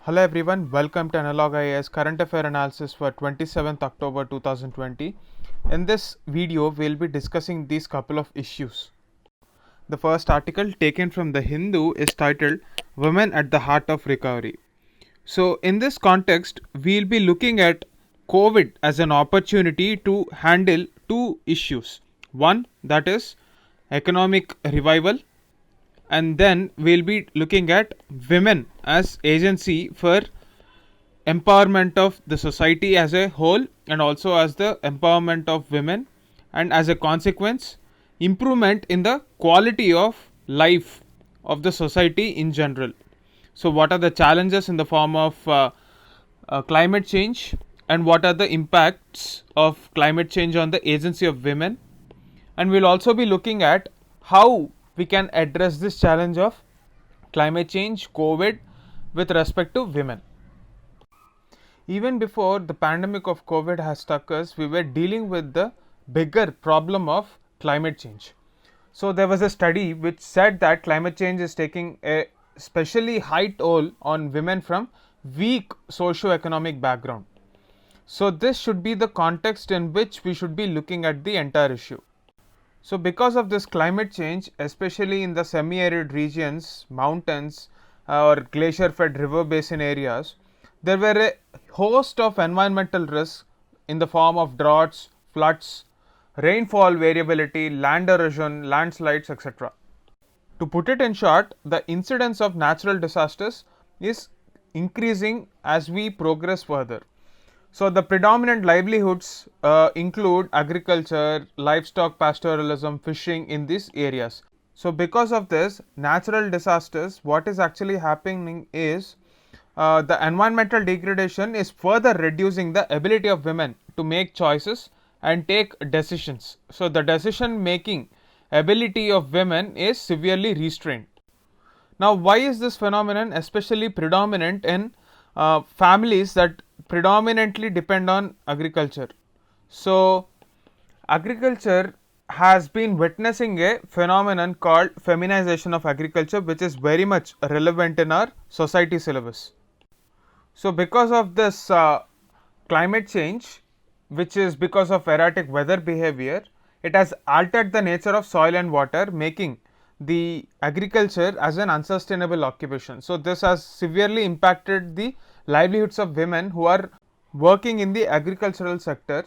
Hello everyone, welcome to Analog IAS Current Affair Analysis for 27th October 2020. In this video, we'll be discussing these couple of issues. The first article taken from the Hindu is titled Women at the Heart of Recovery. So, in this context, we'll be looking at COVID as an opportunity to handle two issues. One, that is economic revival, and then we'll be looking at women as agency for empowerment of the society as a whole and also as the empowerment of women, and as a consequence improvement in the quality of life of the society in general. So what are the challenges in the form of climate change, and what are the impacts of climate change on the agency of women, and we'll also be looking at how we can address this challenge of climate change, COVID, with respect to women. Even before the pandemic of COVID has struck us, we were dealing with the bigger problem of climate change. So there was a study which said that climate change is taking a especially high toll on women from weak socio-economic background. So this should be the context in which we should be looking at the entire issue. So because of this climate change, especially in the semi-arid regions, mountains or glacier-fed river basin areas, there were a host of environmental risks in the form of droughts, floods, rainfall variability, land erosion, landslides, etc. To put it in short, the incidence of natural disasters is increasing as we progress further. So the predominant livelihoods include agriculture, livestock pastoralism, fishing in these areas. So because of this natural disasters, what is actually happening is the environmental degradation is further reducing the ability of women to make choices and take decisions. So the decision making ability of women is severely restrained. Now why is this phenomenon especially predominant in families that predominantly depend on agriculture? So agriculture has been witnessing a phenomenon called feminization of agriculture, which is very much relevant in our society syllabus. So because of this climate change, which is because of erratic weather behavior, it has altered the nature of soil and water, making the agriculture as an unsustainable occupation. So this has severely impacted the livelihoods of women who are working in the agricultural sector,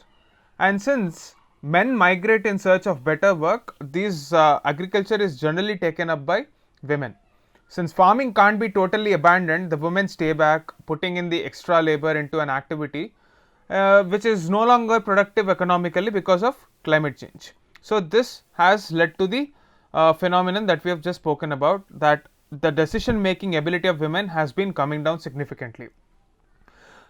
and since men migrate in search of better work, this agriculture is generally taken up by women. Since farming can't be totally abandoned, the women stay back, putting in the extra labor into an activity which is no longer productive economically because of climate change. So this has led to the phenomenon that we have just spoken about, that the decision making ability of women has been coming down significantly.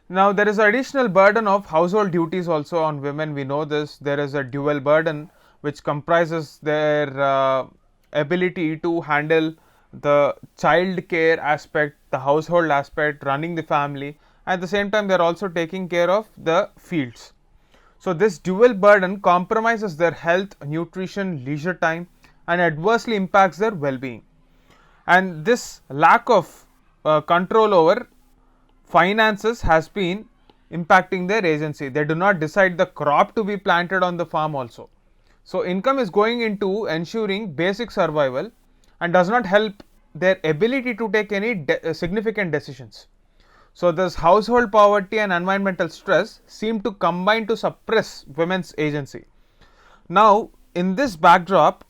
Now there is additional burden of household duties also on women. We know this. There is a dual burden which comprises their ability to handle the child care aspect, the household aspect, running the family. At the same time, they are also taking care of the fields. So this dual burden compromises their health, nutrition, leisure time, and adversely impacts their well-being. And this lack of control over finances has been impacting their agency. They do not decide the crop to be planted on the farm also. So income is going into ensuring basic survival and does not help their ability to take any significant decisions. So this household poverty and environmental stress seem to combine to suppress women's agency. Now in this backdrop,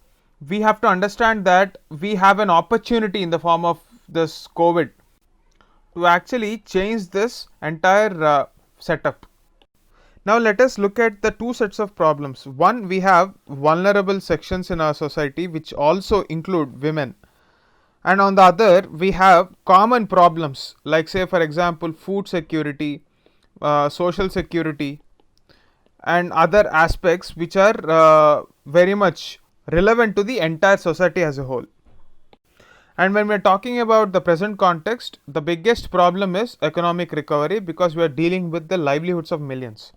we have to understand that we have an opportunity in the form of this COVID to actually change this entire setup. Now let us look at the two sets of problems. One, we have vulnerable sections in our society which also include women, and on the other we have common problems like, say for example, food security, social security, and other aspects which are very much relevant to the entire society as a whole. And when we are talking about the present context, the biggest problem is economic recovery because we are dealing with the livelihoods of millions.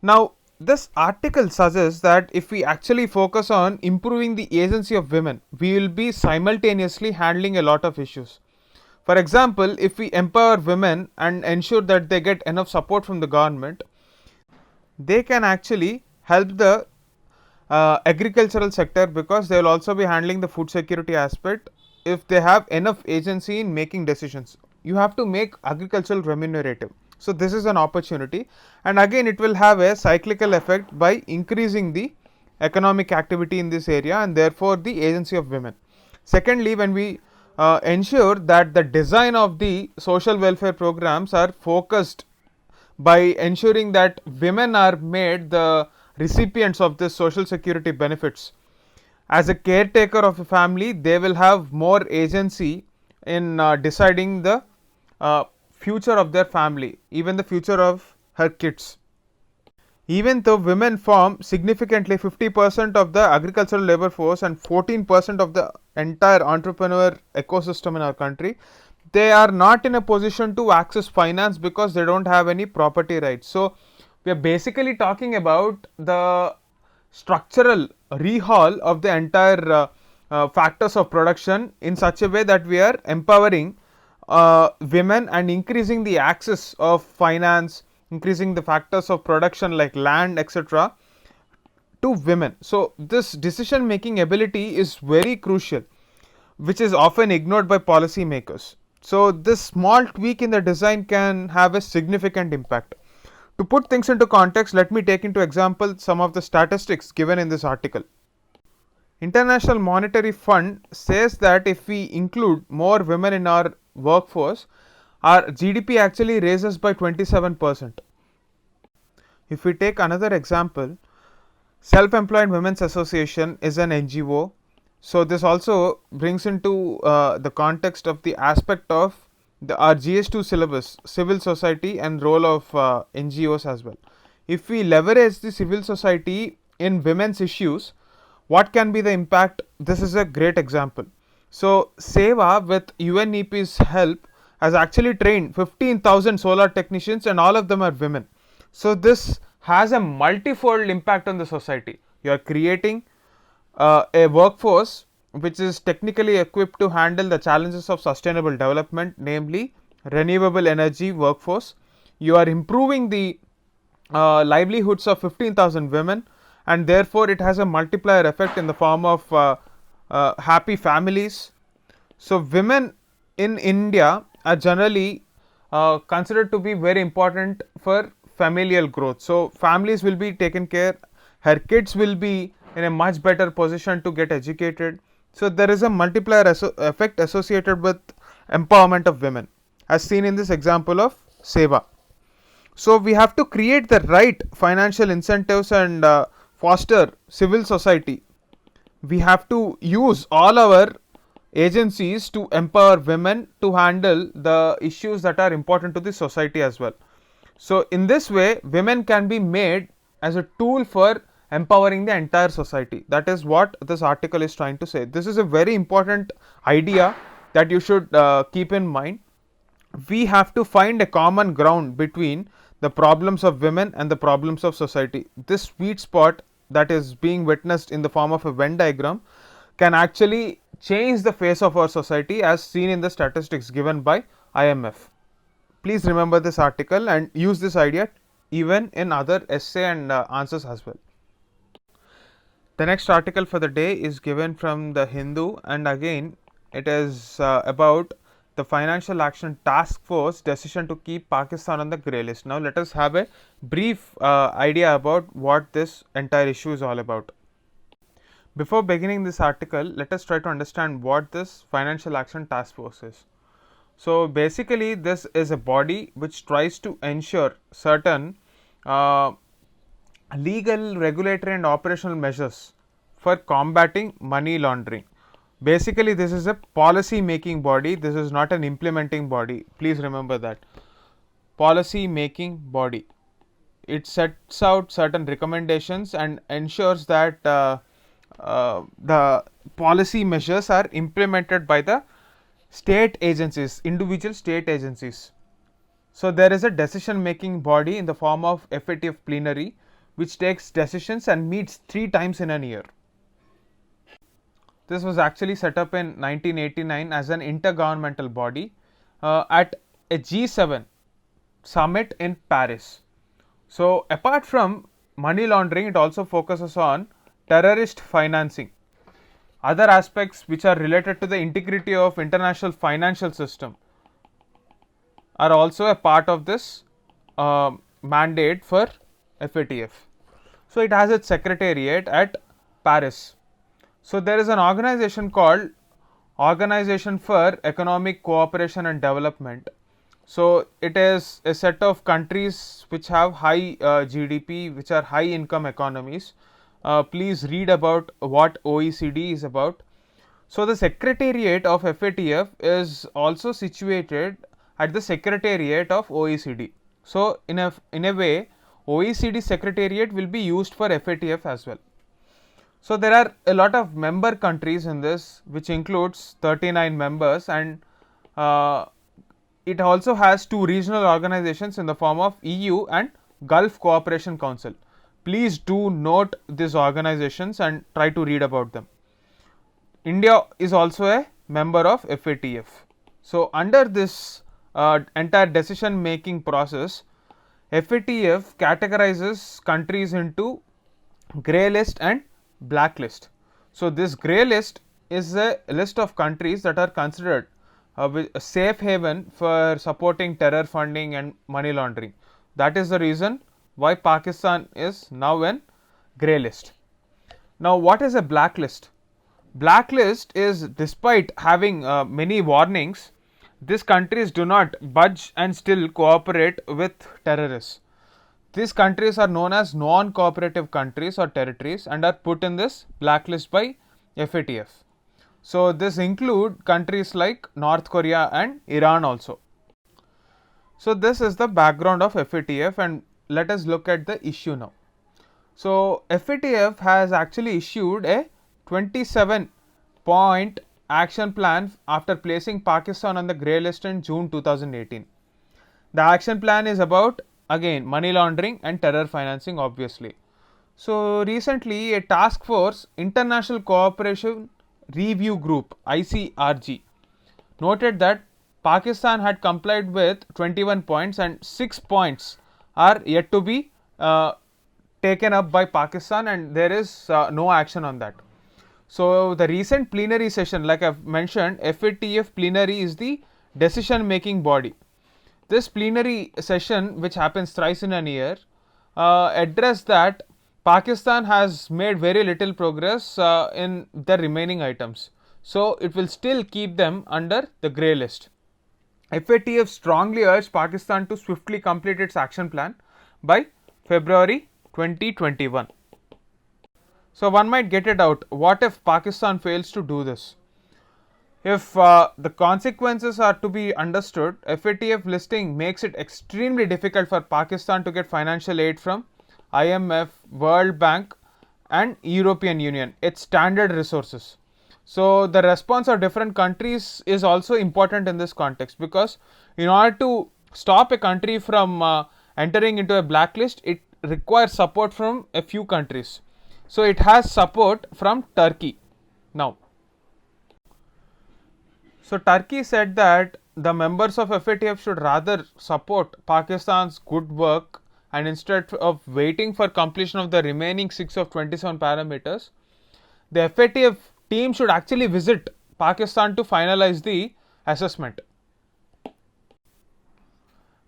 Now this article suggests that if we actually focus on improving the agency of women, we will be simultaneously handling a lot of issues. For example, if we empower women and ensure that they get enough support from the government, they can actually help the agricultural sector, because they will also be handling the food security aspect if they have enough agency in making decisions. You have to make agricultural remunerative. So this is an opportunity, and again it will have a cyclical effect by increasing the economic activity in this area and therefore the agency of women. Secondly, when we ensure that the design of the social welfare programs are focused by ensuring that women are made the recipients of this social security benefits. As a caretaker of a family, they will have more agency in deciding the future of their family, even the future of her kids. Even though women form significantly 50% of the agricultural labor force and 14% of the entire entrepreneur ecosystem in our country, they are not in a position to access finance because they don't have any property rights. So we are basically talking about the structural rehaul of the entire factors of production in such a way that we are empowering women and increasing the access of finance, increasing the factors of production like land, etc., to women. So this decision making ability is very crucial, which is often ignored by policymakers. So this small tweak in the design can have a significant impact. To put things into context, let me take into example some of the statistics given in this article. International Monetary Fund says that if we include more women in our workforce, our GDP actually raises by 27%. If we take another example, Self-Employed Women's Association is an NGO. So this also brings into the context of the aspect of our GS2 syllabus, civil society and role of NGOs as well. If we leverage the civil society in women's issues, what can be the impact? This is a great example. So SEWA, with UNEP's help, has actually trained 15,000 solar technicians, and all of them are women. So this has a multifold impact on the society. You are creating a workforce which is technically equipped to handle the challenges of sustainable development, namely renewable energy workforce. You are improving the livelihoods of 15,000 women, and therefore it has a multiplier effect in the form of happy families. So women in India are generally considered to be very important for familial growth. So families will be taken care, her kids will be in a much better position to get educated. So there is a multiplier effect associated with empowerment of women, as seen in this example of SEWA. So we have to create the right financial incentives and foster civil society. We have to use all our agencies to empower women to handle the issues that are important to the society as well. So in this way, women can be made as a tool for empowering the entire society. That is what this article is trying to say. This is a very important idea that you should keep in mind. We have to find a common ground between the problems of women and the problems of society. This sweet spot that is being witnessed in the form of a Venn diagram can actually change the face of our society, as seen in the statistics given by IMF. Please remember this article and use this idea even in other essay and answers as well. The next article for the day is given from the Hindu, and again it is about the Financial Action Task Force decision to keep Pakistan on the grey list. Now let us have a brief idea about what this entire issue is all about. Before beginning this article, let us try to understand what this Financial Action Task Force is. So basically this is a body which tries to ensure certain legal, regulatory and operational measures for combating money laundering. Basically this is a policy making body, this is not an implementing body, please remember that. Policy making body. It sets out certain recommendations and ensures that the policy measures are implemented by the state agencies, individual state agencies. So there is a decision making body in the form of FATF plenary, which takes decisions and meets 3 times in a year. This was actually set up in 1989 as an intergovernmental body. at a G7 summit in Paris. So, apart from money laundering, it also focuses on terrorist financing. Other aspects which are related to the integrity of international financial system are also a part of this mandate for FATF. So, it has its secretariat at Paris. So, there is an organization called Organization for Economic Cooperation and Development. So, it is a set of countries which have high GDP, which are high income economies. Please read about what OECD is about. So, the secretariat of FATF is also situated at the secretariat of OECD. So, in a way, OECD secretariat will be used for FATF as well. So, there are a lot of member countries in this, which includes 39 members, and it also has two regional organizations in the form of EU and Gulf Cooperation Council. Please do note these organizations and try to read about them. India is also a member of FATF. So, under this entire decision making process, FATF categorizes countries into grey list and black list. So, this grey list is a list of countries that are considered a safe haven for supporting terror funding and money laundering. That is the reason why Pakistan is now in grey list. Now, what is a blacklist? Blacklist is, despite having many warnings, these countries do not budge and still cooperate with terrorists. These countries are known as non-cooperative countries or territories and are put in this blacklist by FATF. So, this include countries like North Korea and Iran also. So, this is the background of FATF, and let us look at the issue now. So, FATF has actually issued a 27-point action plan after placing Pakistan on the grey list in June 2018. The action plan is about, again, money laundering and terror financing, obviously. So, recently a task force, International Cooperation Review Group ICRG, noted that Pakistan had complied with 21 points and 6 points are yet to be taken up by Pakistan, and there is no action on that. So, the recent plenary session, like I have mentioned, FATF plenary is the decision making body. This plenary session, which happens thrice in a year, addressed that Pakistan has made very little progress in the remaining items. So, it will still keep them under the grey list. FATF strongly urged Pakistan to swiftly complete its action plan by February 2021. So, one might get it out, what if Pakistan fails to do this? If the consequences are to be understood, FATF listing makes it extremely difficult for Pakistan to get financial aid from IMF, World Bank and European Union, its standard resources. So, the response of different countries is also important in this context, because in order to stop a country from entering into a blacklist, it requires support from a few countries. So, it has support from Turkey now. So, Turkey said that the members of FATF should rather support Pakistan's good work, and instead of waiting for completion of the remaining 6 of 27 parameters, the FATF team should actually visit Pakistan to finalize the assessment.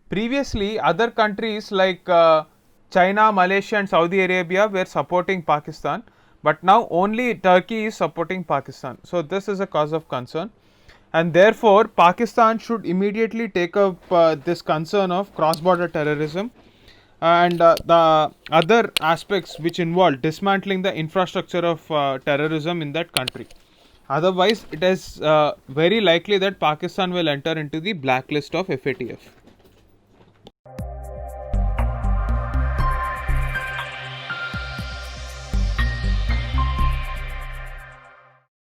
Previously, other countries like China, Malaysia and Saudi Arabia were supporting Pakistan, but now only Turkey is supporting Pakistan. So, this is a cause of concern, and therefore, Pakistan should immediately take up this concern of cross-border terrorism and the other aspects which involve dismantling the infrastructure of terrorism in that country. Otherwise, it is very likely that Pakistan will enter into the blacklist of FATF.